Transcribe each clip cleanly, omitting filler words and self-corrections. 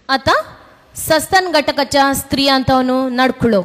आता सस्तन घटकाच्या स्त्रियांतवनु नडकुळो.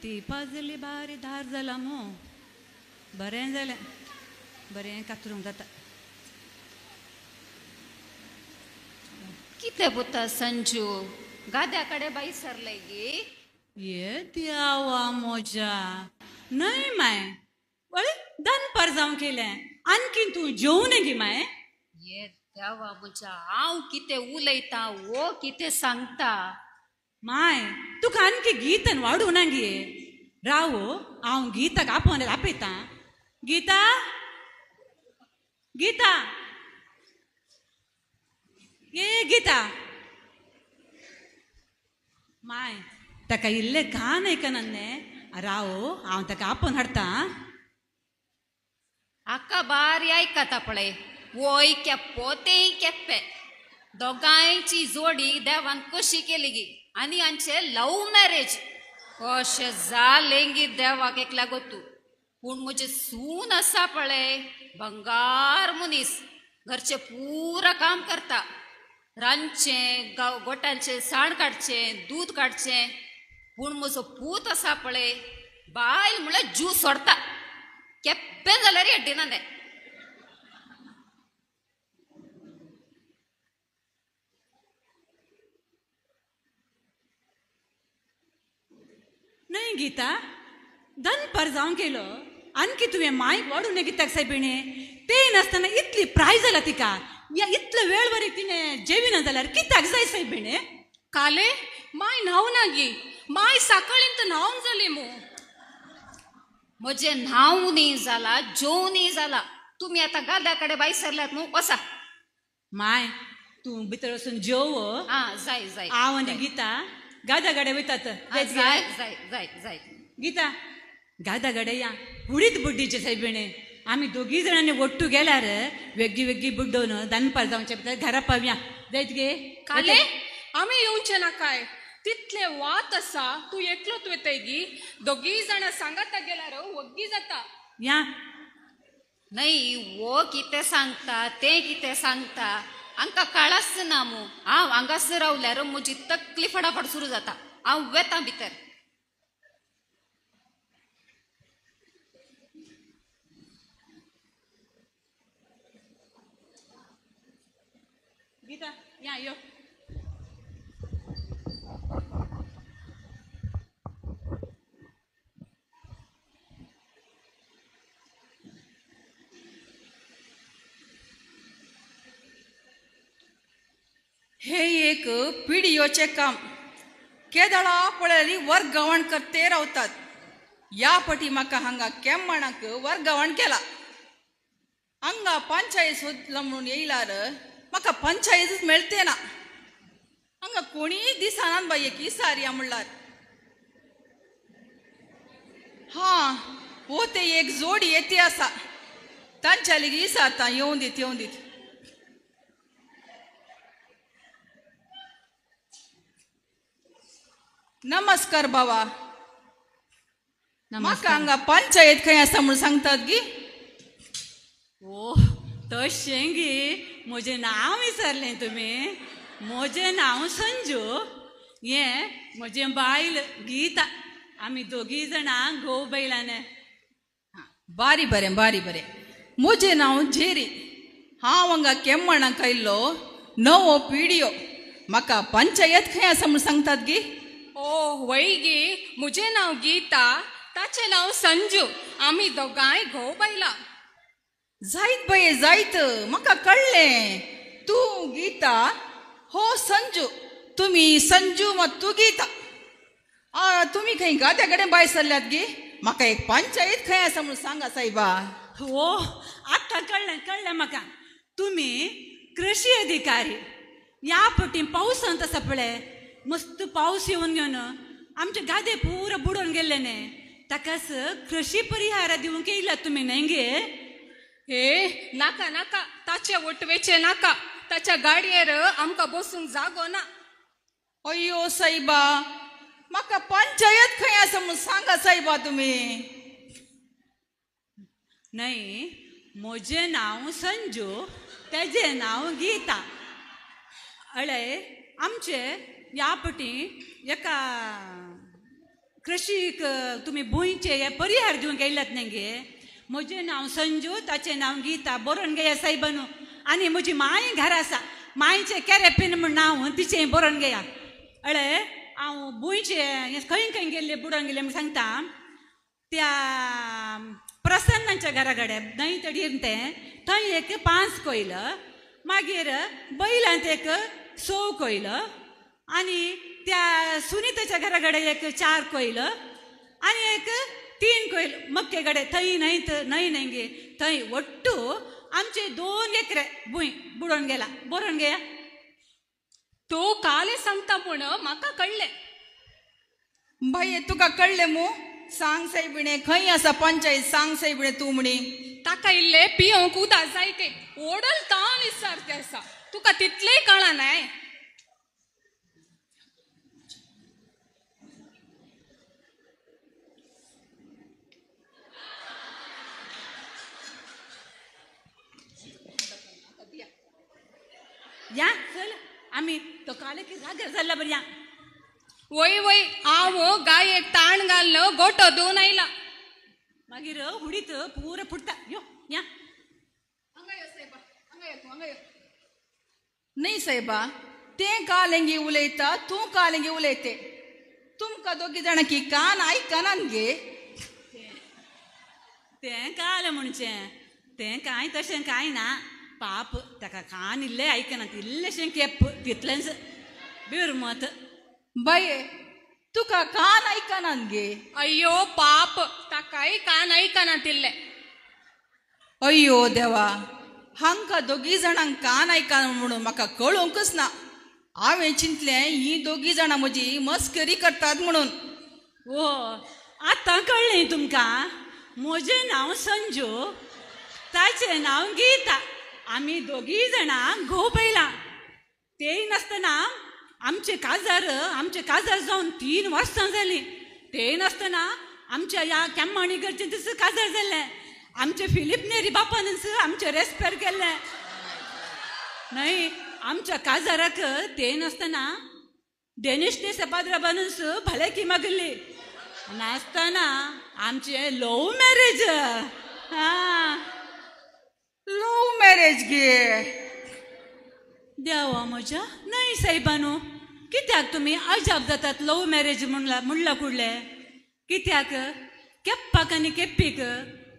ती पाजली बारी धार जाला मो बरें जालें बरें कातरूंक जाता. कितें पुता संजू गाद्या कडेन बाई सरले गे. ये देवा मोजा नाही माय वळे दनपार जावं केलें आणखीन तूं जेवून गे माय. ये देवा मोजा हांव कितें उलयता वो कितें सांगता. माय तुका आणखी गीतन वाडू ना गे रावो हांव गीताक आपोवन आपयता. गीता गीता ये गीता माय ताका इल्ले गान आयकनान्ने रावो हांव ताका आपोवन हाडटा. अक्का बारी आयकता पळय वोय केप्पो तेय केप्पे दोगांयची जोडी देवान कशी केली गी आनी हांचे लव मॅरेज कशें जालें गी देवाक एकल्या गोतू. पूण म्हजे सून आसा पळय बंगार मनीस घरचें पुरा काम करता. रांदचें गोट्यांचें साण काडचें दूद काडचें. पूण म्हजो पूत आसा पळय बायल म्हळ्यार जीव सोडता केप्पें जाल्यार येड्डिना तें. नाही गीता दनपार जावं केलो आणखी तुवें मायक वाडून गीताक सायबिणे ते नासतना इतली प्राय जाला तिका या इतलो वेळ वरी तिणें जेविना जाल्यार कित्याक जाय सायबिणे. काले माय न्हांव ना गी माय सकाळीं तर न्हांवन जाली मो. म्हजें न्हांवूनय जाला जेवनय जाला. तुमी आतां गाद्या कडेन बाई सरल्यात न्हू वसा. माय तूं भितर वचून जेव. जाय जाय हांव आनी गीता गादा गाडे वयतात. जाय जाय जाय जाय गीता गादा गाडे या उडीत बुड्डीचे सायबिणे आमी दोगी जाणांनी ಒಟ್ಟು गेल्यार वेगळी वेगळी बुड्डोन दनपार जावचे भितर घरा पावया जायत गे. काले आमी येवचे ना काय तितले वात आसा तूं एकलोच वयताय गी दोगी जाणां सांगाता गेल्यार वग्गी जाता. या नाही वो कितें सांगता तें कितें सांगता हांकां कळच ना मू. हांव हांगासर रावल्यार म्हजी तकली फटाफट सुरू जाता. हांव वेता भितर. गीता या यो. हे एक पिढीयोचे काम केदळा पळयली वर्गवण करते रावतात. या पटी म्हाका हांगा केम्मणाक वर्गवण केला. हांगा पंचायत सोदला म्हणून येयल्यार म्हाका पंचायतच मेळते ना. हांगा कोणीय दिसानान बाये की सारया म्हणल्यार हो ते एक जोडी येते आसा तांच्या लेगी विचारता येवन दीत येवन दीत. नमस्कार बाबा. म्हाका हांगा पंचायत खंय आसा म्हणून सांगतात गी. ओ तशें गे म्हजें नांव विचारलें तुमी. म्हजें नांव संजू. हें म्हजें बायल गीता. आमी दोगी जाणां घोव बैलान. बारी बरें बारी बरें. म्हजें नांव जेरी. हांव हांगा केम्मणाक आयिल्लो नवो पिढियो. म्हाका पंचायत खंय आसा म्हणून सांगतात गी. ओ वय गे म्हजें नांव गीता. ता ताचे नाव संजू. आम्ही दोगांय घोव बायला. जायत बाये जायत, म्हाका कळ्ळें. तू गीता, हो संजू. तुम्ही संजू मग तू गीता. तुम्ही खंय गाद्या कडेन भायर सरल्यात गे? म्हाका एक पंचायत खंय आसा म्हणून सांगा सायबा. हो, आत्ता कळलं म्हाका. तुम्ही कृषी अधिकारी. या पटी पाऊस तसा पळय, मस्त पाऊस येऊन घेवन आमचे गादे पुरा बुडोवन गेल्ले ने. ताकाच कृषी परिहार दिवंक येयला तुम्ही न्हय गे? हे नाका नाका, ताचे वटवेचे नाका. ताच्या गाडयेर आमकां बसूंक जागो ना. अय्यो सायबा, म्हाका पंचायत खंय आसा म्हणून सांगा सायबा तुम्ही. नाही, म्हजें नांव संजू, तेजें नांव गीता. अळे आमचे या पटी एका कृषीक तुम्ही भुंयचे हे परिहार दिवंक येयल्यात न्हय गे? म्हजें नांव संजू, ताचें नांव गीता. बरोवन घेया सायबानू. आनी म्हजी माय घरा आसा, मायचें केरेपीन म्हण नांव, तिचें बरोवन घेया. अळे हांव भुंयचे खंय खंय गेल्ले बुडोवन गेले म्हण सांगता. त्या प्रसन्नाच्या घरा कडेन न्हय तडीर तें, थंय एक 5 कोयलं. मागीर बैलांत एक 6 कोयलं. आनी त्या सुनीताच्या घरा कडेन एक 4 कोयलं. आनी एक 3 कोयल मक्के कडेन. थंय न्हय गे, थंय ಒಟ್ಟು आमचे 2 एकरे भुंय बुडोवन गेला. बरोवन घेया. तो काले सांगता म्हण म्हाका कळ्ळें. भाये तुका कळ्ळें मू? सांग सायबिणे, खंय आसा पंचायत? सांग सायबिणे तू म्हणी. ताका इल्ले पियोंक उदक जाय ते. ओडल तान विचारते आसा. तुका तितलेय कळना नाय? या चल, आमी तो काले की जाग्यार जाल्ला बरं या. वय वय, हांव गायेक ताण घाललो गोठो दोन आयला. मागीर हुडीत पुरो फुटता. यो या. न्हय सायबा, तें कालेंगी उलयता, तूं कालेंगी उलयते. तुमकां दोगी जाणां की कान आयकनात गे? तें काल म्हणचें, तें कांय तशें कांय ना. पाप, ताका कान इल्लें आयकनात, इल्लेशें केप, तितलेंच बिरमत. बाये, तुका कान आयकनात गे? अय्यो पाप, ताकाय कान आयकना तिल्ले. अय्यो देवा, हांकां दोगी जाणांक कान आयकना म्हणून म्हाका कळोवंकच ना. हांवें चिंतलें ही दोगी जाणां म्हजी मस्करी करतात म्हणून. ओ, आतां कळ्ळें तुमकां? म्हजें नांव संजू, ताचें नांव गीता. आमी दोगी जाणां घोव पयलां. तेय नासतना आमचे काजार जावन 3 वर्सां जालीं. तेय नासतना आमच्या ह्या केम्माणी घरचें तस काजार जाल्लें. आमचे फिलीप नेरी बापानच आमचे रेस्पेर केल्लें. न्हय, आमच्या काजाराक ते नासतना डेनिश देसापाद्राबानच भलायकी मागिल्ली. नासतना आमचे लव मॅरेज. लव मॅरेज गे? देवा म्हज्या, न्हय सायबानू, कित्याक तुमी अजाप जातात लव मॅरेज म्हणला कुडले? कित्याक केप्पाक आनी केप्पीक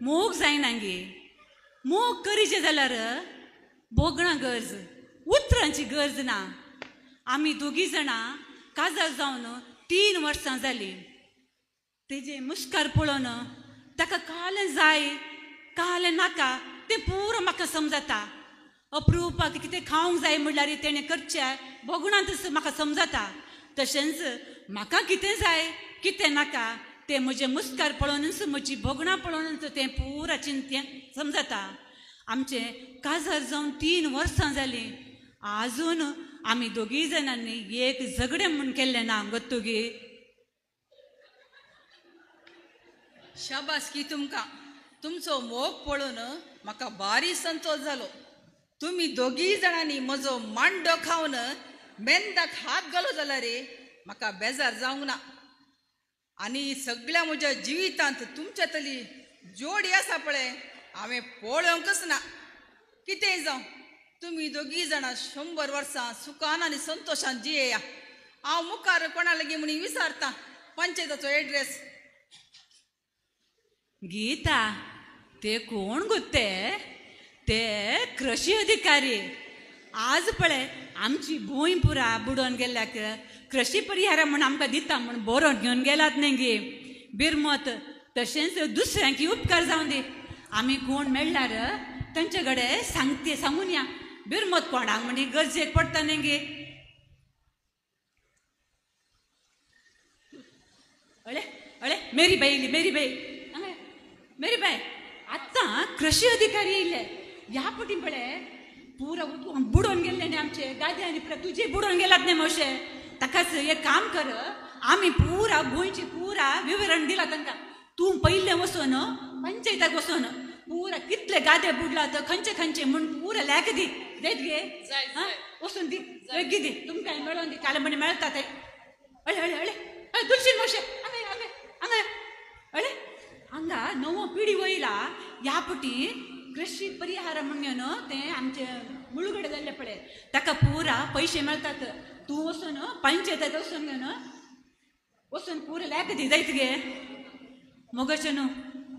मोग जायना गे. मोग करीचे जाल्यार भोगणा गरज, उतरांची गरज ना. आमी दोगी जाणां काजार जावन 3 वर्सां जालीं. तेजे मुस्कार पळोवन ताका कालें जाय कालें नाका तें पुरो म्हाका समजता. अप्रुपाक कितें खावंक जाय म्हणल्यार तेणें करचें भोगणांतच म्हाका समजता. तशेंच म्हाका कितें जाय कितें नाका तें म्हजें मुस्कार पळोवनच, म्हजी भोगणां पळोवनच तें पुरा चिंतें समजता. आमचें काजार जावन 3 वर्सां जालीं. आजून आमी दोगी जाणांनी एक झगडें म्हूण केल्लें ना गत्तुगी. शाबासकी तुमकां. तुमचो मोग पळोवन म्हाका भारी संतोश जालो. तुमी दोगी जाणांनी म्हजो मांडो खावन मेंदाक हात घालो जाल्यार म्हाका बेजार जावंक ना. आनी सगळ्या म्हज्या जिवितांत तुमच्या तली जोडी आसा पळय हांवें पळोवंकच ना. कितेंय जावं, तुमी दोगी जाणां 100 वर्सां सुखान आनी संतोशान जियेया. हांव मुखार कोणा लागीं म्हणी विचारता पंचायताचो एड्रेस. गीता ते कोण गुत्ते ते कृषी अधिकारी आज पळय आमची भूंय पुरा बुडोवन गेल्याक कृषी परिहार म्हण आमकां दिता म्हण बरोवन घेवन गेलात न्ही गे बिरमत तशेंच दुसऱ्यांकी उपकार जावन दी आमी कोण मेळ्ळार तांचे कडेन सांगून या बिरमत कोणाक म्हणी गरजेक पडटा न्ही गे अळे अळे मेरी बाई येयली मेरी बाई आत्ता कृषी अधिकारी येयले ह्या पटी पळय पुरा बुडोवन गेल्ले न्ही आमचे गादी आनी तुजे बुडोवन गेलात न्ही मावशे ताकाच एक काम कर आमी पुरा गोंयचे पुरा विवरण दिला तांकां तूं पयले वचोन पंचायताक वचोन पुरा कितले गादे बुडलात खंयचे खंयचे म्हण पुरा लॅक दी देत गे वचून दी वेगळी दी तुमकां मेळोवन दी काल म्हणे मेळटा ते अळे अळे अळे अळे दुलशील मावशे हांगा अळे हांगा नवो पिढी वयला ह्या पटी कृषी परिहार म्हणून ते आमचे मुळगडे जाल्ले पळय ताका पुरा पयशे मेळटात तूं वचून पंचायताक वचून पुरा लॅक दी जायत गे मगचे न्हू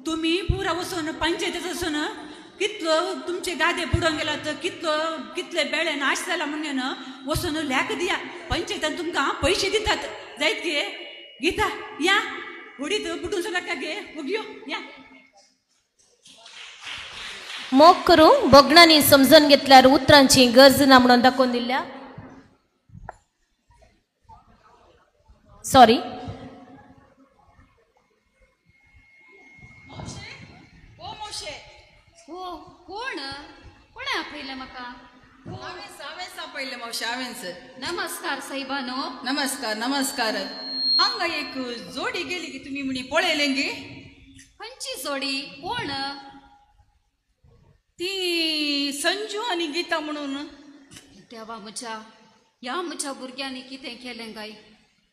तुमी पुरा वचून पंचायतीत वचून कितलो तुमचे गादे बुडोवन गेलात कितले बेळे नाश जाला म्हणून वचून लॅक दिया पंचायतान तुमकां पयशे दितात जायत गे गीता या उडीत बुडून नाका गे उगयो या मोग करूंक बोगणांनी समजून घेतल्यार उतरांची गरज ना म्हणून दाखोवन दिल्या सॉरी हो कोण कोणे आपयलें म्हाका हांवें सापडलें मावशे हांवेंच नमस्कार साईबानो नमस्कार नमस्कार हांगा एक जोडी गेली की तुमी म्हणी पळयलें गे खंयची जोडी कोण ती संजू आनी गीता म्हणून देवा म्हज्या भुरग्यांनी कितें केलें गाय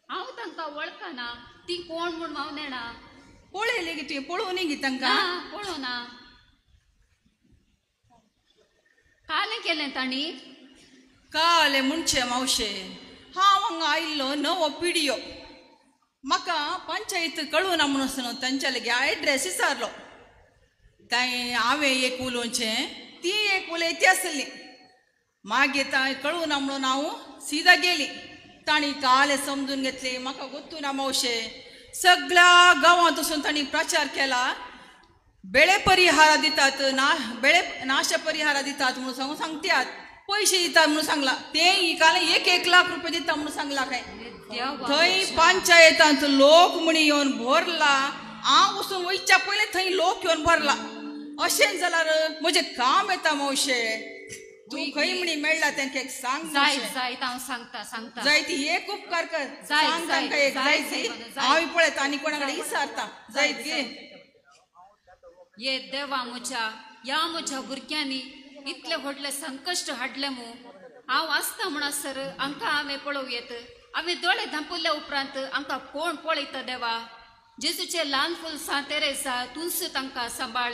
हांव तांकां वळखना ती कोण म्हूण हांव नेणा पळयलें गे तुवें पळोवनी गे तांकां पळोवना कालें केलें तांणी काले म्हणचे मावशे हांव हांगा आयिल्लो नवो पिडियो म्हाका पंचायत कळुना म्हणून तांच्या लेगी एड्रेस विचारलो थंय हांवें एक उलोवचें ती एक उलयती आसली मागीर थंय कळुना म्हणून हांव सीदा गेली तांणी काले समजून घेतले म्हाका गोत्तूना मावशे सगळ्या गांवांत वचून तांणी प्रचार केला बेळे परिहार दितात बेळे नाश परिहार दितात म्हणून सांगतात पयशे दितात म्हणून सांगला ते काल 1 लाख रुपये दिता म्हणून सांगला काय थंय पंचायतांत लोक म्हणी येवन भरला हांव वचून वयच्या पयले थंय लोक येवन भरला अशें जाल्यार म्हजें काम येता मावशे तूं खंय म्हणी मेळ्ळा तांकां एक सांग जायत हांव सांगता जाय ती एक उपकार कर सांग तांकां एक जायत हांव पळयता आनी कोणा कडेन विचारता जायत गे ये देवा म्हज्या भुरग्यांनी इतले व्हडले संकश्ट हाडले मू हांव आसता म्हणसर आमकां हांवें पळोव येत हांवें दोळे धांपले उपरांत आमकां कोण पळयता देवा जेजूचे ल्हान फूल सा तेरेसा तूंच तांकां सांबाळ